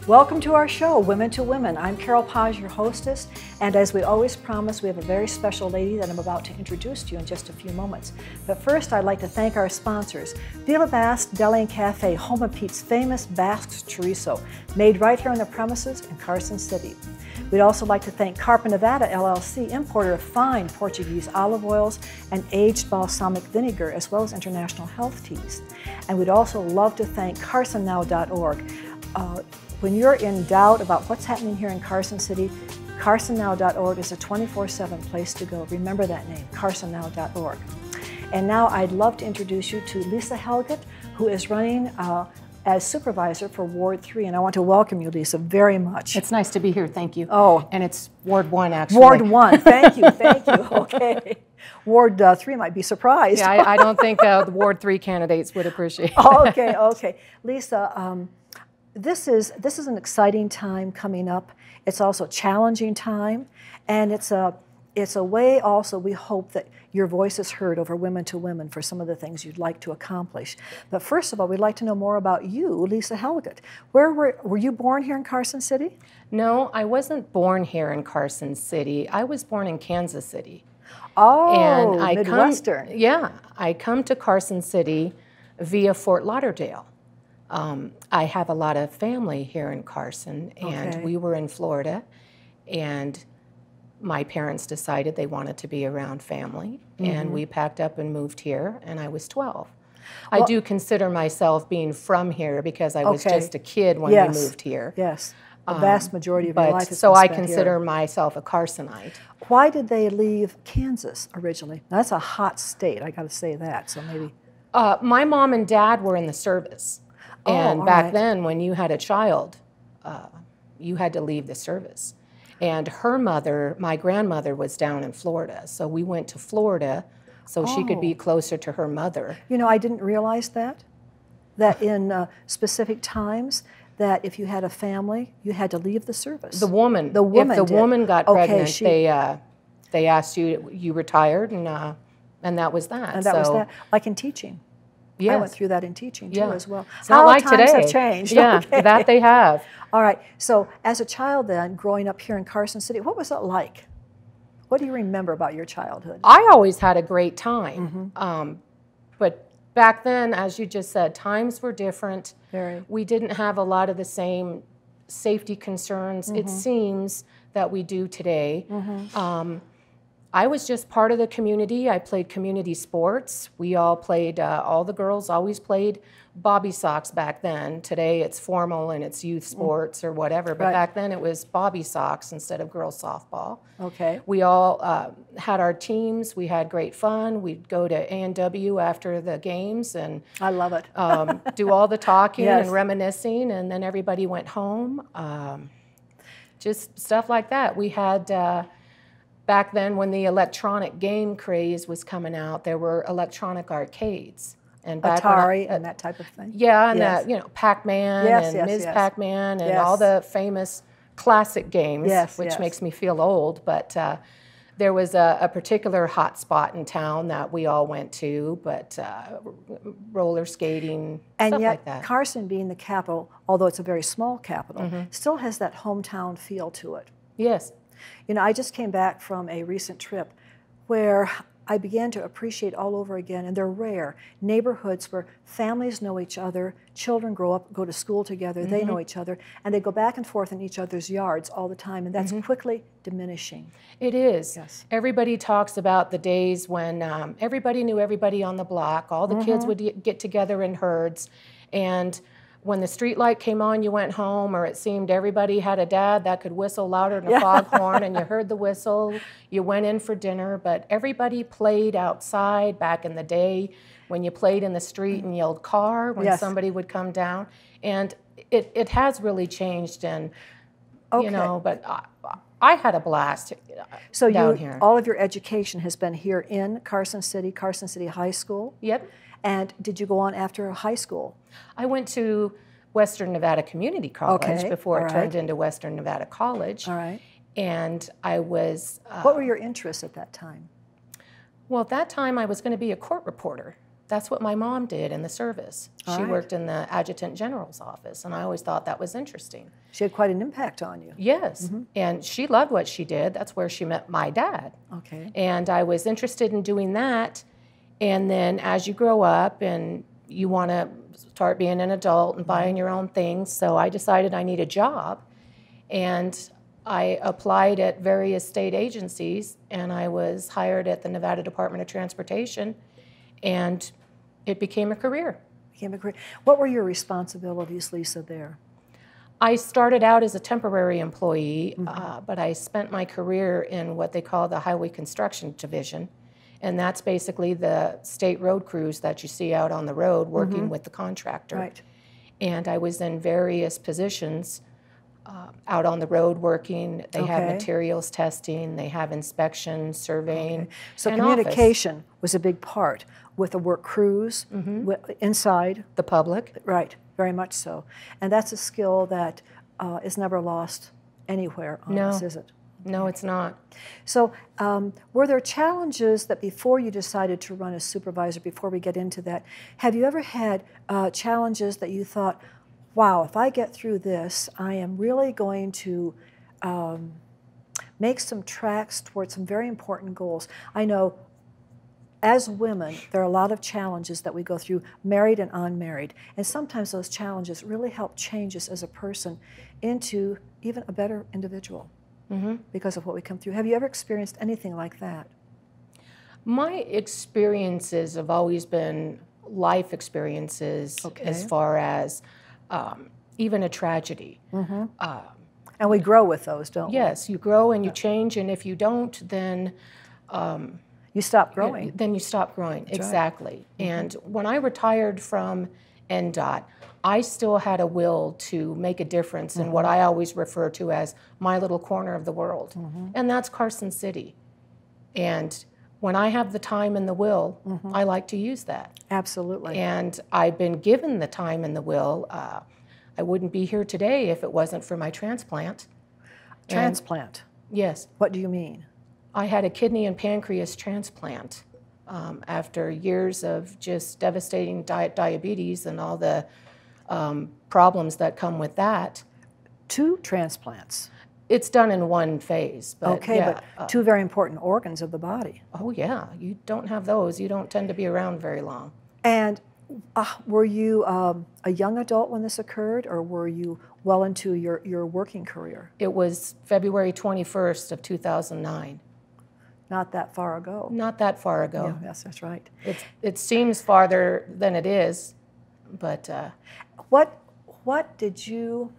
Welcome to our show, Women to Women. I'm Carol Paz, your hostess, and as we always promise, we have a very special lady that I'm about to introduce to you in just a few moments. But first, I'd like to thank our sponsors, Villa Basque Deli and Cafe, home of Pete's famous Basque chorizo, made right here on the premises in Carson City. We'd also like to thank Carpa Nevada LLC, importer of fine Portuguese olive oils and aged balsamic vinegar, as well as international health teas. And we'd also love to thank carsonnow.org. When you're in doubt about what's happening here in Carson City, carsonnow.org is a 24/7 place to go. Remember that name, carsonnow.org. And now I'd love to introduce you to Lisa Helget, who is running as supervisor for Ward 3. And I want to welcome you, Lisa, very much. It's nice to be here, thank you. Oh. And it's Ward 1, actually. Ward 1, thank you, thank you. Okay. Ward 3 might be surprised. Yeah, I don't think the Ward 3 candidates would appreciate it. Okay, okay. Lisa, this is an exciting time coming up. It's also a challenging time, and it's a way also we hope that your voice is heard over Women to Women for some of the things you'd like to accomplish. But first of all, we'd like to know more about you, Lisa Helget. Where were you born here in Carson City? No, I wasn't born here in Carson City. I was born in Kansas City. Oh, and Midwestern. I come to Carson City via Fort Lauderdale. I have a lot of family here in Carson, and we were in Florida, and my parents decided they wanted to be around family, and we packed up and moved here, and I was 12. Well, I do consider myself being from here because I was just a kid when we moved here. Yes, the vast majority of your life is so I spent consider here. myself a Carsonite. Why did they leave Kansas originally? Now, that's a hot state, I got to say that, so maybe. My mom and dad were in the service. And back then, when you had a child, you had to leave the service. And her mother, my grandmother, was down in Florida. So we went to Florida so she could be closer to her mother. You know, I didn't realize that in specific times, that if you had a family, you had to leave the service. The woman. If the woman got pregnant, they asked you retired, and that was that. And that was that. Like in teaching. Yes. I went through that in teaching, too, as well. It's not like times today. Have changed. Yeah, that they have. All right. So as a child then, growing up here in Carson City, what was it like? What do you remember about your childhood? I always had a great time. But back then, as you just said, times were different. Very. We didn't have a lot of the same safety concerns, it seems, that we do today. I was just part of the community. I played community sports. We all played, all the girls always played bobby sox back then. Today it's formal and it's youth sports or whatever, but back then it was bobby sox instead of girls softball. Okay. We all had our teams. We had great fun. We'd go to A&W after the games and I love it. do all the talking and reminiscing, and then everybody went home. Just stuff like that. We had... Back then, when the electronic game craze was coming out, there were electronic arcades. And back Atari and that type of thing? Yeah, and Pac-Man and Ms. Pac-Man and all the famous classic games, which makes me feel old. But there was a particular hot spot in town that we all went to, but roller skating, stuff like that. And yet, Carson being the capital, although it's a very small capital, still has that hometown feel to it. Yes. You know, I just came back from a recent trip where I began to appreciate all over again, and they're rare, neighborhoods where families know each other, children grow up, go to school together, they know each other, and they go back and forth in each other's yards all the time, and that's quickly diminishing. It is. Yes. Everybody talks about the days when everybody knew everybody on the block, all the kids would get together in herds, and when the street light came on, you went home, or it seemed everybody had a dad that could whistle louder than a foghorn, and you heard the whistle, you went in for dinner, but everybody played outside back in the day when you played in the street and yelled car when somebody would come down. And it has really changed, and, you know, but I had a blast down here. All of your education has been here in Carson City High School? Yep. And did you go on after high school? I went to Western Nevada Community College before it turned into Western Nevada College. All right. And I was... what were your interests at that time? Well, at that time, I was going to be a court reporter. That's what my mom did in the service. She worked in the Adjutant General's office, and I always thought that was interesting. She had quite an impact on you. Yes, and she loved what she did. That's where she met my dad. Okay. And I was interested in doing that. And then as you grow up and you want to start being an adult and buying your own things, so I decided I need a job. And I applied at various state agencies, and I was hired at the Nevada Department of Transportation, and it became a career. What were your responsibilities, Lisa, there? I started out as a temporary employee, but I spent my career in what they call the Highway Construction Division, and that's basically the state road crews that you see out on the road working with the contractor. Right. And I was in various positions out on the road working. They have materials testing, they have inspections, surveying, So and communication was a big part with the work crews, inside. the public. Right, very much so. And that's a skill that is never lost anywhere on us, is it? No, it's not. So were there challenges that before you decided to run as supervisor, before we get into that, have you ever had challenges that you thought, wow, if I get through this, I am really going to make some tracks towards some very important goals? I know as women, there are a lot of challenges that we go through, married and unmarried, and sometimes those challenges really help change us as a person into even a better individual because of what we come through. Have you ever experienced anything like that? My experiences have always been life experiences as far as even a tragedy. And we grow with those, don't we? Yes, you grow and you change, and if you don't, then you stop growing. Then you stop growing, exactly. And when I retired from NDOT, I still had a will to make a difference in what I always refer to as my little corner of the world, and that's Carson City. And when I have the time and the will, I like to use that. Absolutely. And I've been given the time and the will. I wouldn't be here today if it wasn't for my transplant. Transplant? Yes. What do you mean? I had a kidney and pancreas transplant after years of just devastating diabetes and all the problems that come with that. 2 transplants? It's done in one phase. But but 2 very important organs of the body. Oh, yeah. You don't have those. You don't tend to be around very long. And were you a young adult when this occurred, or were you well into your working career? It was February 21st of 2009. Not that far ago. Not that far ago. Yeah, yes, that's right. It seems farther than it is, but... What did you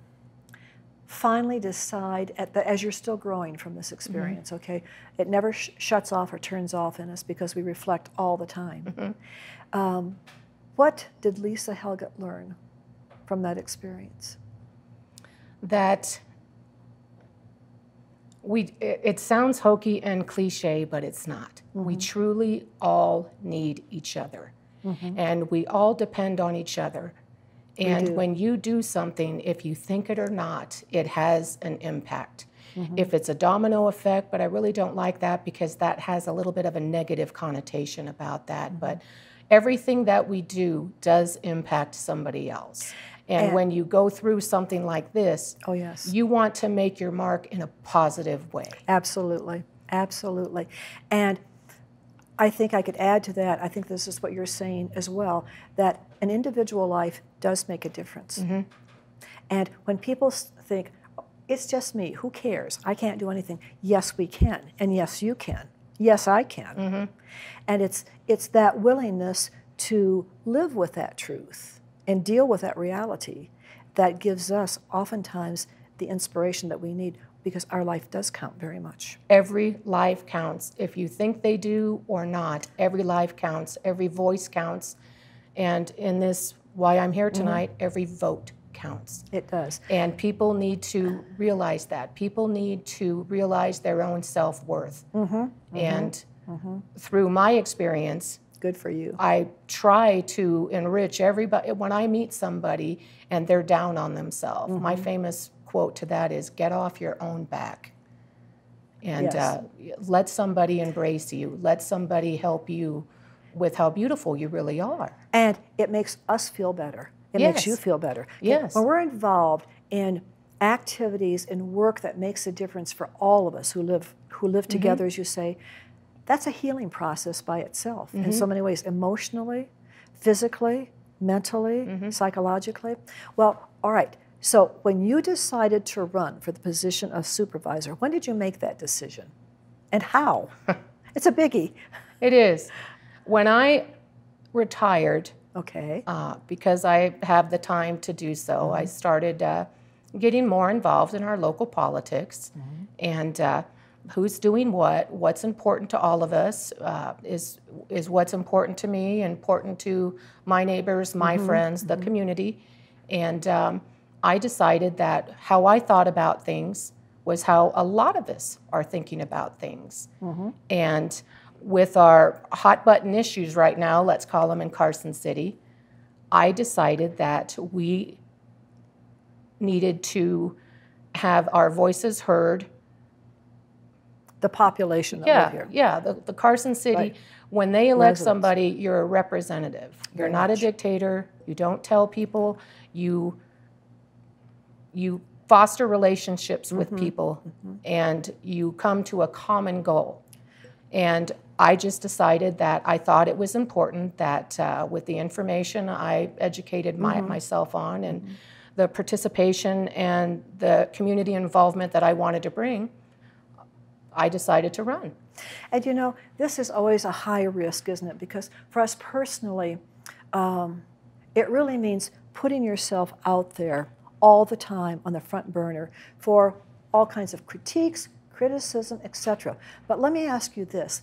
finally decide, as you're still growing from this experience, okay? It never shuts off or turns off in us because we reflect all the time. What did Lisa Helget learn from that experience? That it sounds hokey and cliche, but it's not. We truly all need each other, and we all depend on each other. And when you do something, if you think it or not, it has an impact. If it's a domino effect, but I really don't like that because that has a little bit of a negative connotation about that. But everything that we do does impact somebody else. And when you go through something like this, you want to make your mark in a positive way. Absolutely, absolutely. And I think I could add to that, I think this is what you're saying as well, that an individual life does make a difference. And when people think, it's just me, who cares? I can't do anything. Yes, we can, and yes, you can. Yes, I can. And it's that willingness to live with that truth and deal with that reality that gives us oftentimes the inspiration that we need, because our life does count very much. Every life counts. If you think they do or not, every life counts, every voice counts. And in this, why I'm here tonight, every vote counts. It does. And people need to realize that. People need to realize their own self-worth. And through my experience, good for you, I try to enrich everybody. When I meet somebody and they're down on themselves, my famous quote to that is, get off your own back. And let somebody embrace you. Let somebody help you with how beautiful you really are. And it makes us feel better. It Yes. makes you feel better. Yes. When we're involved in activities and work that makes a difference for all of us who live together, as you say, that's a healing process by itself in so many ways, emotionally, physically, mentally, psychologically. Well, all right. So when you decided to run for the position of supervisor, when did you make that decision? And how? It's a biggie. It is. When I retired, Okay. because I have the time to do so, I started getting more involved in our local politics, and who's doing what's important to all of us is what's important to me, important to my neighbors, my friends, the community. And I decided that how I thought about things was how a lot of us are thinking about things. And with our hot button issues right now, let's call them in Carson City, I decided that we needed to have our voices heard. The population that live here. Yeah, the Carson City, when they elect somebody, you're a representative. You're not a dictator. You don't tell people. You foster relationships with people, and you come to a common goal. And I just decided that I thought it was important that with the information I educated myself on, and the participation and the community involvement that I wanted to bring, I decided to run. And you know, this is always a high risk, isn't it? Because for us personally, it really means putting yourself out there all the time on the front burner for all kinds of critiques, criticism, etc. But let me ask you this.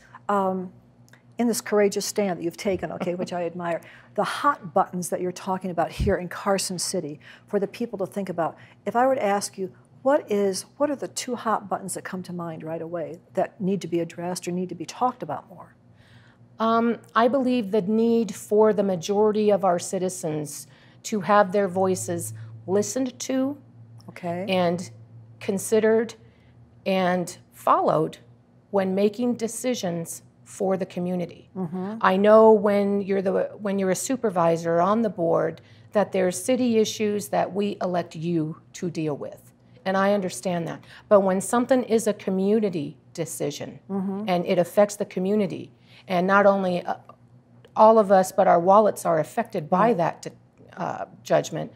In this courageous stand that you've taken, okay, which I admire, the hot buttons that you're talking about here in Carson City for the people to think about, if I were to ask you, what are the 2 hot buttons that come to mind right away that need to be addressed or need to be talked about more? I believe the need for the majority of our citizens to have their voices listened to, and considered and followed when making decisions for the community. I know when you're a supervisor on the board that there's city issues that we elect you to deal with, and I understand that. But when something is a community decision and it affects the community, and not only all of us, but our wallets are affected by that judgment,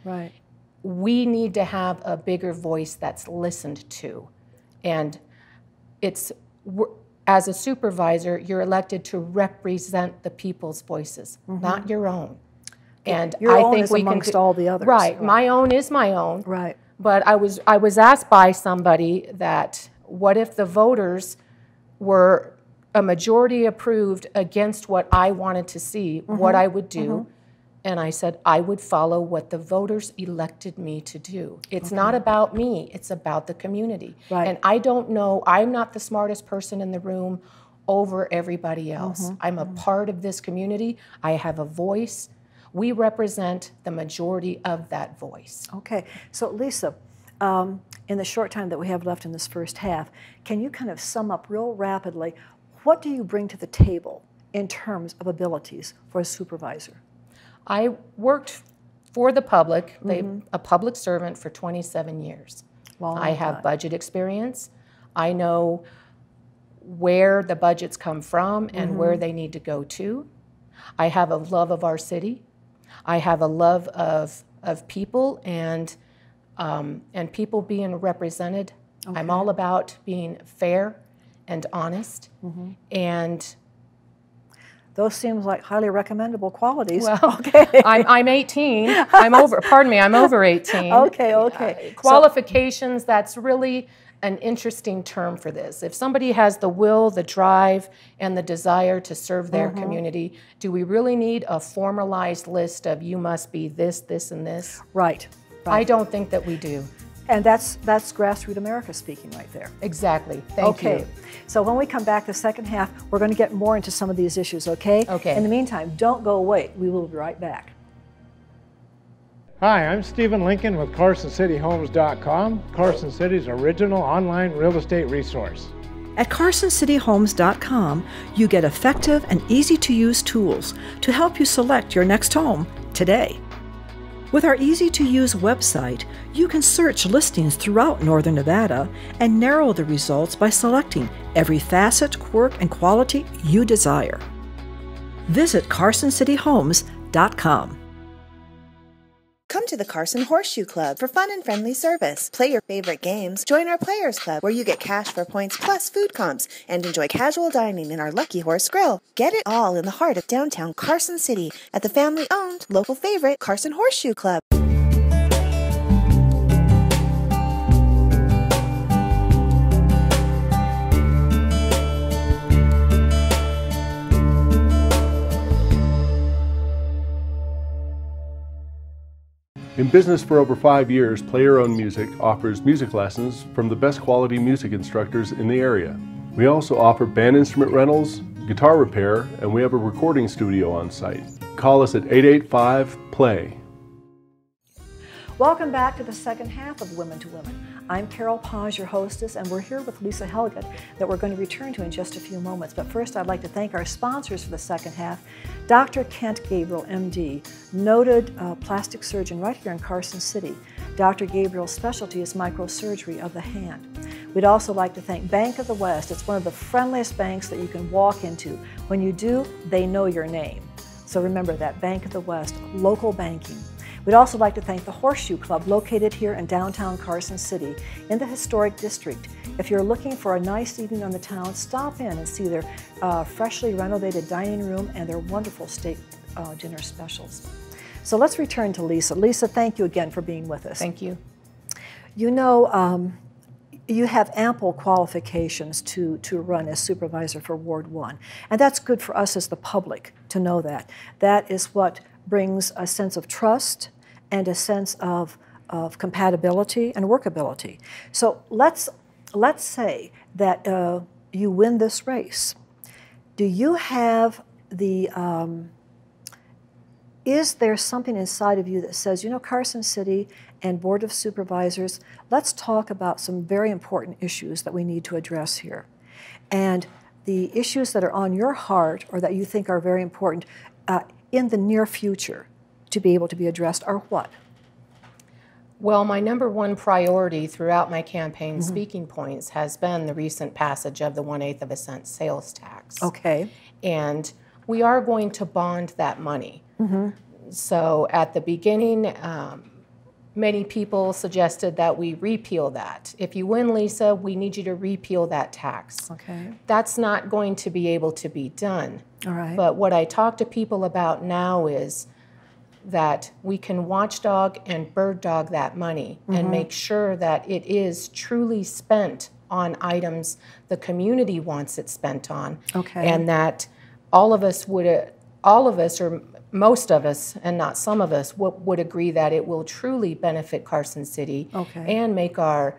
we need to have a bigger voice that's listened to. And as a supervisor, you're elected to represent the people's voices, not your own. And your I own think is we amongst can all the others. Right. My own is my own. Right. But I was asked by somebody that what if the voters were a majority approved against what I wanted to see, what I would do. And I said, I would follow what the voters elected me to do. It's not about me, it's about the community. And I don't know, I'm not the smartest person in the room over everybody else. I'm a part of this community. I have a voice. We represent the majority of that voice. Okay, so Lisa, in the short time that we have left in this first half, can you kind of sum up real rapidly, what do you bring to the table in terms of abilities for a supervisor? I worked for the public, a public servant for 27 years. I have budget experience. I know where the budgets come from and where they need to go to. I have a love of our city. I have a love of people and people being represented. I'm all about being fair and honest, and those seem like highly recommendable qualities. Well, I'm 18. I'm over. Pardon me. I'm over 18. Okay. Qualifications. That's really an interesting term for this. If somebody has the will, the drive, and the desire to serve their community, do we really need a formalized list of you must be this, this, and this? Right. I don't think that we do. And that's grassroots America speaking right there. Exactly. Thank you. So when we come back the second half, we're going to get more into some of these issues, okay? In the meantime, don't go away. We will be right back. Hi, I'm Stephen Lincoln with CarsonCityHomes.com, Carson City's original online real estate resource. At CarsonCityHomes.com, you get effective and easy-to-use tools to help you select your next home today. With our easy-to-use website, you can search listings throughout Northern Nevada and narrow the results by selecting every facet, quirk, and quality you desire. Visit CarsonCityHomes.com. Come to the Carson Horseshoe Club for fun and friendly service. Play your favorite games. Join our Players Club, where you get cash for points plus food comps and enjoy casual dining in our Lucky Horse Grill. Get it all in the heart of downtown Carson City at the family-owned, local favorite Carson Horseshoe Club. In business for over 5 years, Play Your Own Music offers music lessons from the best quality music instructors in the area. We also offer band instrument rentals, guitar repair, and we have a recording studio on site. Call us at 885-PLAY. Welcome back to the second half of Women to Women. I'm Carol Paz, your hostess, and we're here with Lisa Helget that we're going to return to in just a few moments. But first, I'd like to thank our sponsors for the second half. Dr. Kent Gabriel, MD, noted plastic surgeon right here in Carson City. Dr. Gabriel's specialty is microsurgery of the hand. We'd also like to thank Bank of the West. It's one of the friendliest banks that you can walk into. When you do, they know your name. So remember that, Bank of the West, local banking. We'd also like to thank the Horseshoe Club, located here in downtown Carson City in the historic district. If you're looking for a nice evening on the town, stop in and see their freshly renovated dining room and their wonderful steak dinner specials. So let's return to Lisa. Lisa, thank you again for being with us. Thank you. You know, you have ample qualifications to run as supervisor for Ward 1, and that's good for us as the public to know that. That is what brings a sense of trust and a sense of compatibility and workability. So let's say that you win this race. Do you have the, is there something inside of you that says, you know, Carson City and Board of Supervisors, let's talk about some very important issues that we need to address here. And the issues that are on your heart or that you think are very important in the near future to be able to be addressed are what? Well, my number one priority throughout my campaign speaking points has been the recent passage of the 1/8 of a cent sales tax. Okay. And we are going to bond that money. So at the beginning, many people suggested that we repeal that. If you win, Lisa, we need you to repeal that tax. Okay. That's not going to be able to be done. All right. But what I talk to people about now is that we can watchdog and bird dog that money and make sure that it is truly spent on items the community wants it spent on. Okay. And that all of us, or most of us, and not some of us, would agree that it will truly benefit Carson City and make our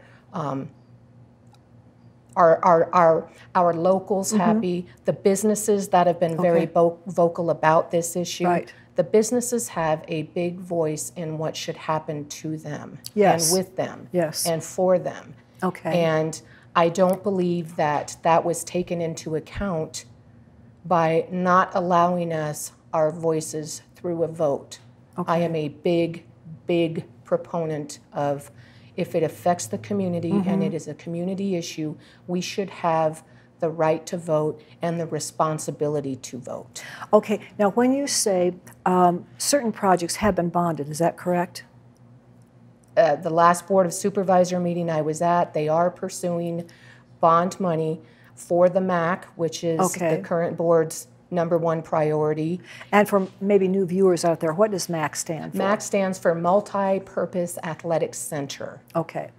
locals happy, the businesses that have been very vocal about this issue. Right. The businesses have a big voice in what should happen to them and with them and for them. Okay. And I don't believe that that was taken into account by not allowing us our voices through a vote. I am a big, big proponent of, if it affects the community and it is a community issue, we should have the right to vote and the responsibility to vote. Okay, now when you say certain projects have been bonded, is that correct? The last Board of Supervisor meeting I was at, they are pursuing bond money for the MAC, which is the current board's #1 priority. And for maybe new viewers out there, what does MAC stand for? MAC stands for Multi-Purpose Athletic Center. Okay.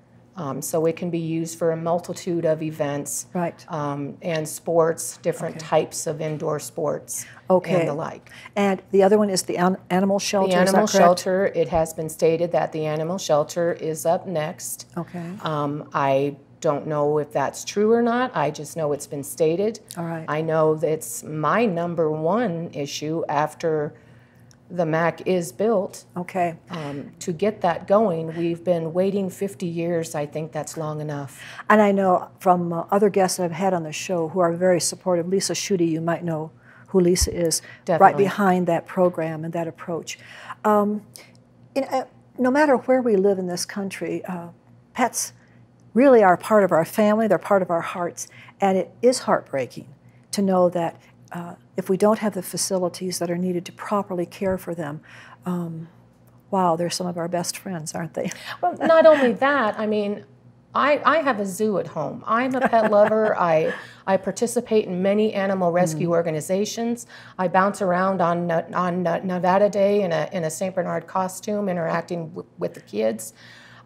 So it can be used for a multitude of events and sports, different types of indoor sports and the like. And the other one is the animal shelter, the animal shelter, it has been stated that the animal shelter is up next. Okay. I don't know if that's true or not. I just know it's been stated. All right. I know that's my #1 issue after the MAC is built. Okay. To get that going, we've been waiting 50 years. I think that's long enough. And I know from other guests that I've had on the show who are very supportive. Lisa Schutte, you might know who Lisa is, Definitely. Right behind that program and that approach. No matter where we live in this country, pets really are part of our family, they're part of our hearts, and it is heartbreaking to know that if we don't have the facilities that are needed to properly care for them, wow, they're some of our best friends, aren't they? Well, not only that, I mean, I have a zoo at home. I'm a pet lover. I participate in many animal rescue organizations. I bounce around on Nevada Day in a St. Bernard costume, interacting with the kids.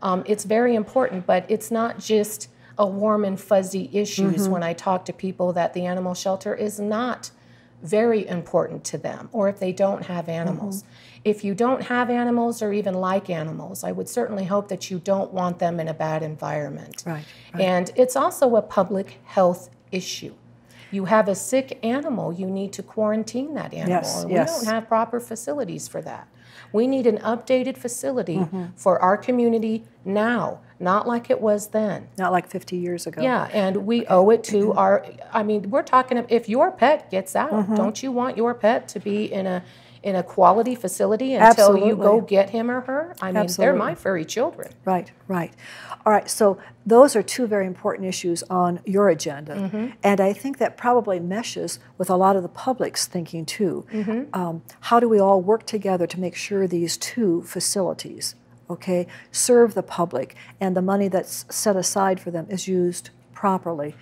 It's very important, but it's not just a warm and fuzzy issues when I talk to people that the animal shelter is not very important to them, or if they don't have animals. If you don't have animals or even like animals, I would certainly hope that you don't want them in a bad environment. Right. And it's also a public health issue. You have a sick animal, you need to quarantine that animal. Yes, and yes. We don't have proper facilities for that. We need an updated facility for our community now, not like it was then. Not like 50 years ago. Yeah, and we owe it to our, I mean, we're talking, if your pet gets out, don't you want your pet to be in a quality facility until you go get him or her? I mean, they're my furry children. Right, right. All right, so those are two very important issues on your agenda. And I think that probably meshes with a lot of the public's thinking too. How do we all work together to make sure these two facilities, okay, serve the public and the money that's set aside for them is used properly?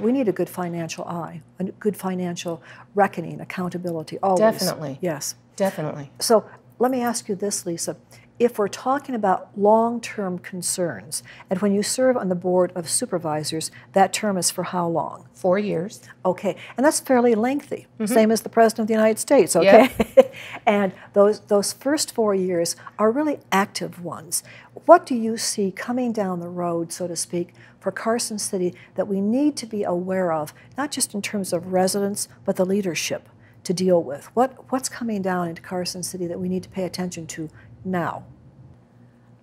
We need a good financial eye, a good financial reckoning, accountability, always. Definitely. Yes. Definitely. So let me ask you this, Lisa. If we're talking about long-term concerns, and when you serve on the Board of Supervisors, that term is for how long? 4 years. Okay, and that's fairly lengthy, same as the President of the United States, okay? Yep. And those first 4 years are really active ones. What do you see coming down the road, so to speak, for Carson City that we need to be aware of, not just in terms of residents, but the leadership to deal with? What's coming down into Carson City that we need to pay attention to now?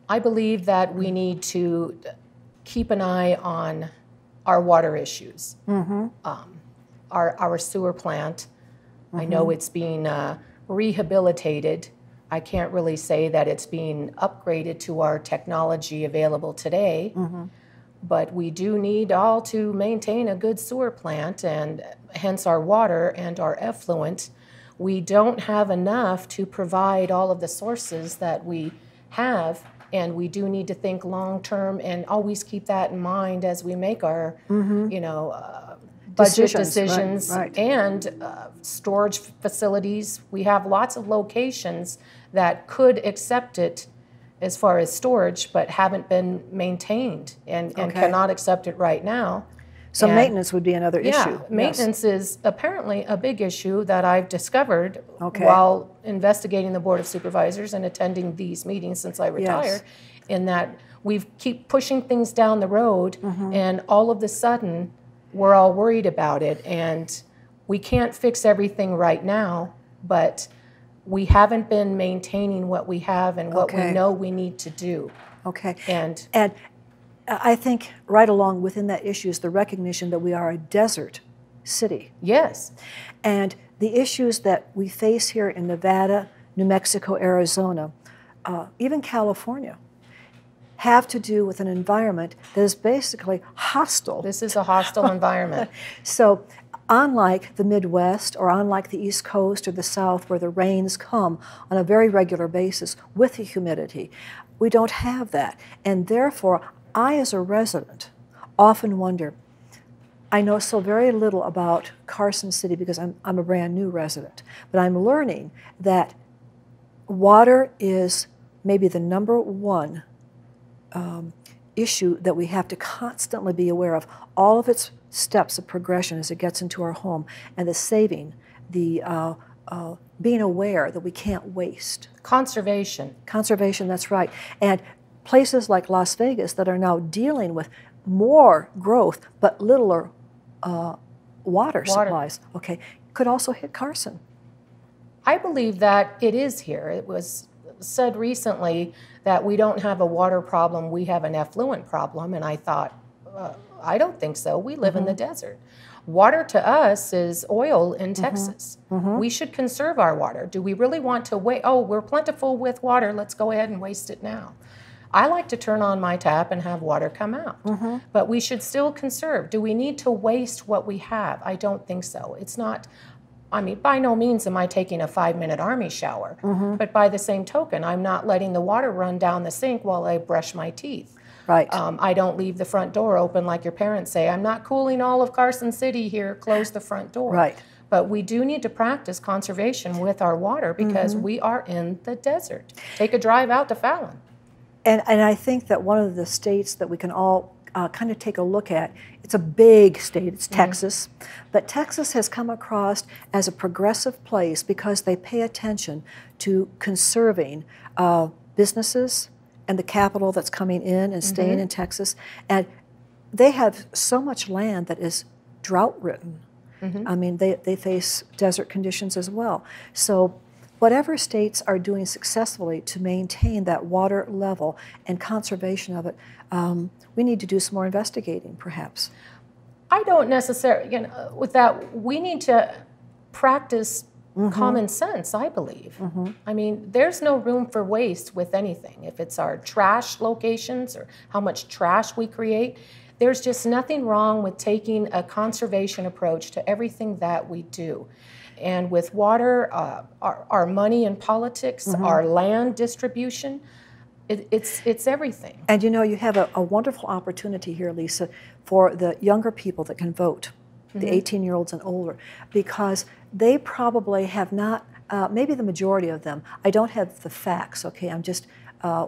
I believe that we need to keep an eye on our water issues. Our sewer plant, I know it's being rehabilitated. I can't really say that it's being upgraded to our technology available today, but we do need all to maintain a good sewer plant, and hence our water and our effluent. We don't have enough to provide all of the sources that we have, and we do need to think long-term and always keep that in mind as we make our, budget decisions. Right. And storage facilities. We have lots of locations that could accept it as far as storage, but haven't been maintained and cannot accept it right now. So maintenance would be another issue. Yeah, maintenance is apparently a big issue that I've discovered while investigating the Board of Supervisors and attending these meetings since I retired, in that we keep pushing things down the road, and all of a sudden we're all worried about it, and we can't fix everything right now, but we haven't been maintaining what we have and what we know we need to do. Okay. And I think right along within that issue is the recognition that we are a desert city. Yes. And the issues that we face here in Nevada, New Mexico, Arizona, even California, have to do with an environment that is basically hostile. This is a hostile environment. So unlike the Midwest or unlike the East Coast or the South, where the rains come on a very regular basis with the humidity, we don't have that. And therefore, I, as a resident, often wonder, I know so very little about Carson City because I'm a brand new resident, but I'm learning that water is maybe the #1 issue that we have to constantly be aware of. All of its steps of progression as it gets into our home, and the saving, the being aware that we can't waste. Conservation. Conservation, that's right. And places like Las Vegas that are now dealing with more growth but littler water supplies, could also hit Carson. I believe that it is here. It was said recently that we don't have a water problem, we have an effluent problem, and I thought, I don't think so. We live in the desert. Water to us is oil in Texas. We should conserve our water. Do we really want to wait? Oh, we're plentiful with water, let's go ahead and waste it now. I like to turn on my tap and have water come out. But we should still conserve. Do we need to waste what we have? I don't think so. It's not, I mean, by no means am I taking a 5-minute army shower, but by the same token, I'm not letting the water run down the sink while I brush my teeth. Right. I don't leave the front door open like your parents say. I'm not cooling all of Carson City here, close the front door. Right. But we do need to practice conservation with our water because we are in the desert. Take a drive out to Fallon. And I think that one of the states that we can all kind of take a look at, it's a big state, it's Texas, but Texas has come across as a progressive place because they pay attention to conserving businesses and the capital that's coming in and staying in Texas. And they have so much land that is drought-ridden. I mean, they face desert conditions as well. So whatever states are doing successfully to maintain that water level and conservation of it, we need to do some more investigating, perhaps. I don't necessarily, with that, we need to practice common sense, I believe. I mean, there's no room for waste with anything. If it's our trash locations or how much trash we create, there's just nothing wrong with taking a conservation approach to everything that we do. And with water, our money in politics, our land distribution, it's everything. And you know, you have a wonderful opportunity here, Lisa, for the younger people that can vote, the 18-year-olds and older, because they probably have not, maybe the majority of them, I don't have the facts, okay, I'm just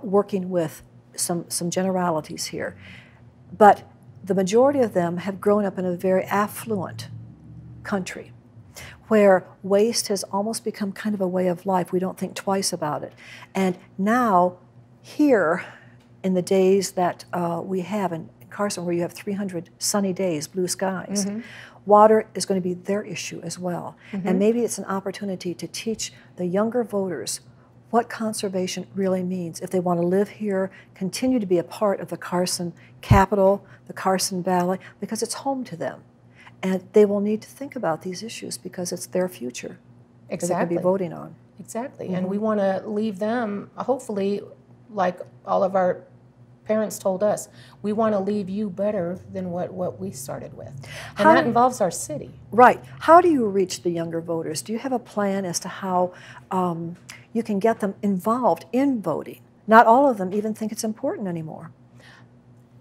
working with some generalities here, but the majority of them have grown up in a very affluent country, where waste has almost become kind of a way of life. We don't think twice about it. And now, here, in the days that we have in Carson, where you have 300 sunny days, blue skies, water is going to be their issue as well. And maybe it's an opportunity to teach the younger voters what conservation really means if they want to live here, continue to be a part of the Carson capital, the Carson Valley, because it's home to them. And they will need to think about these issues because it's their future that they can be voting on. Exactly. And we want to leave them, hopefully, like all of our parents told us, we want to leave you better than what we started with. And that involves our city. Right. How do you reach the younger voters? Do you have a plan as to how you can get them involved in voting? Not all of them even think it's important anymore.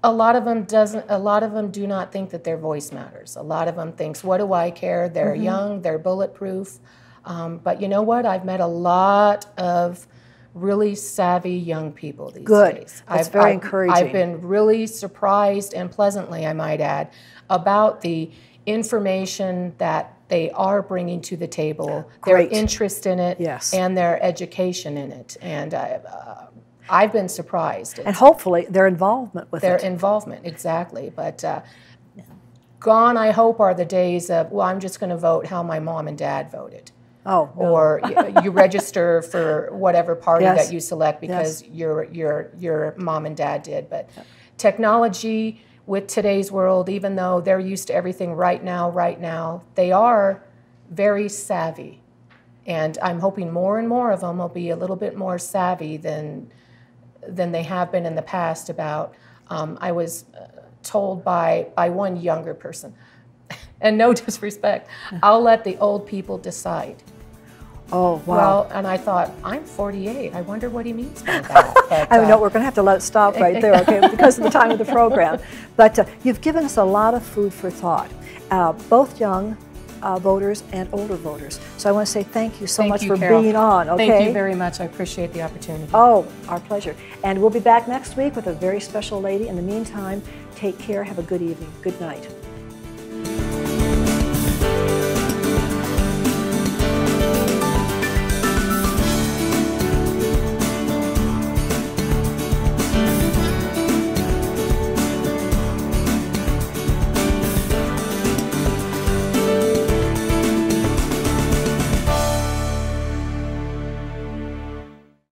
A lot of them do not think that their voice matters. A lot of them thinks, what do I care? They're young, they're bulletproof. But you know what? I've met a lot of really savvy young people these days. That's very encouraging. I've been really surprised and pleasantly, I might add, about the information that they are bringing to the table, their interest in it, and their education in it. And I've been surprised. And hopefully their involvement with it. Their involvement, exactly. But gone, I hope, are the days of, well, I'm just going to vote how my mom and dad voted. Oh, no. Or you register for whatever party that you select because your mom and dad did. But technology with today's world, even though they're used to everything right now, they are very savvy. And I'm hoping more and more of them will be a little bit more savvy than they have been in the past about, I was told by one younger person, and no disrespect, I'll let the old people decide. Oh, wow. Well, and I thought, I'm 48. I wonder what he means by that. But, I know we're going to have to let it stop right there, okay, because of the time of the program. But you've given us a lot of food for thought, both young voters and older voters. So I want to say thank you so much for being on. Okay? Thank you very much. I appreciate the opportunity. Oh, our pleasure. And we'll be back next week with a very special lady. In the meantime, take care. Have a good evening. Good night.